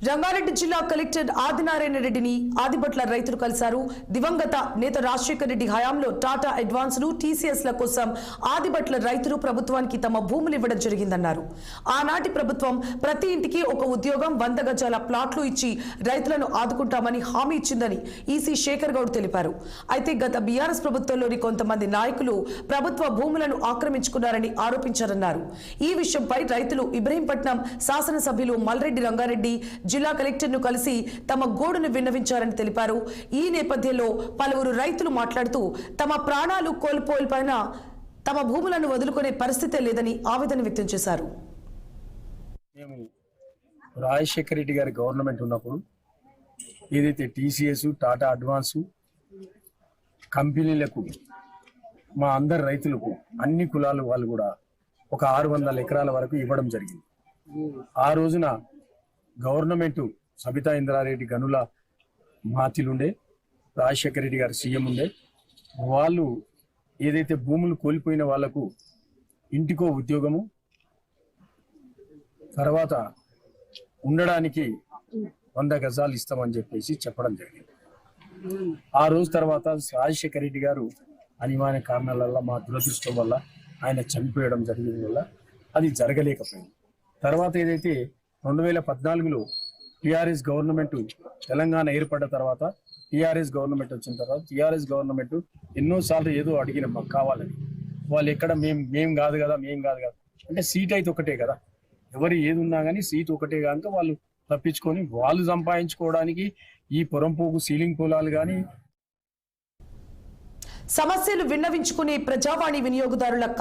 రంగారెడ్డి జిల్లా కలెక్టర్ ఆదినారాయణ రెడ్డిని ఆదిబట్ల రైతులు కలిశారు. దివంగత నేత రాజశేఖర రెడ్డి హయాంలో టాటా అడ్వాన్స్ లు టీసీఎస్ ల కోసం ఆదిబట్ల రైతులు ప్రభుత్వానికి తమ భూములు ఇవ్వడం జరిగిందన్నారు. ఆనాటి ప్రభుత్వం ప్రతి ఇంటికి ఒక ఉద్యోగం 100 గజాల ప్లాట్లు ఇచ్చి రైతులను ఆదుకుంటామని హామీ ఇచ్చిందని ఈసీ శేఖర్ గౌడ్ తెలిపారు. అయితే గత బీఆర్ఎస్ ప్రభుత్వంలోని కొంతమంది నాయకులు ప్రభుత్వ భూములను ఆక్రమించుకున్నారని ఆరోపించారన్నారు. ఈ విషయంపై రైతులు ఇబ్రహీంపట్నం శాసనసభ్యులు మల్రెడ్డి రంగారెడ్డి జిల్లా కలెక్టర్ను కలిసి తమ గోడును విన్నవించారని తెలిపారు. ఈ నేపథ్యంలో పలువురు రైతులు మాట్లాడుతూ తమ ప్రాణాలు కోల్పోయిన తమ భూములను వదులుకునే పరిస్థితే లేదని ఆవేదన వ్యక్తం చేశారు. మేము రాజశేఖర రెడ్డి గారి గవర్నమెంట్ ఉన్నప్పుడు ఏదైతే టీసీఎస్ టాటా అడ్వాన్స్ కంపెనీలకు మా అందరి రైతులకు అన్ని కులాల వాళ్ళు కూడా ఒక 600 ఎకరాల వరకు ఇవ్వడం జరిగింది. ఆ రోజున గవర్నమెంట్ సబితా ఇంద్రారెడ్డి గనుల మాతిలుండే, రాజశేఖర రెడ్డి గారు సీఎం ఉండే, వాళ్ళు ఏదైతే భూములు కోల్పోయిన వాళ్లకు ఇంటికో ఉద్యోగము, తర్వాత ఉండడానికి 100 గజాలు ఇస్తామని చెప్పేసి చెప్పడం జరిగింది. ఆ రోజు తర్వాత రాజశేఖర రెడ్డి గారు అనివార్య కారణాల వల్ల, మా దురదృష్టం వల్ల ఆయన చనిపోయడం జరిగింది వల్ల అది జరగలేకపోయింది. తర్వాత ఏదైతే 2014లో టీఆర్ఎస్ గవర్నమెంట్ తెలంగాణ ఏర్పడ్డ తర్వాత టీఆర్ఎస్ గవర్నమెంట్ వచ్చిన తర్వాత టీఆర్ఎస్ గవర్నమెంట్ ఎన్నోసార్లు ఏదో అడిగిన మాకు కావాలని, వాళ్ళు ఎక్కడ మేము కాదు కదా అంటే సీట్ అయితే ఒకటే కదా, ఎవరు ఏది ఉన్నా కానీ సీట్ ఒకటే కనుక వాళ్ళు తప్పించుకొని వాళ్ళు సంపాదించుకోవడానికి ఈ పొరంపోకు సీలింగ్ పొలాలు కానీ సమస్యలు విన్నవించుకునే ప్రజావాణి వినియోగదారుల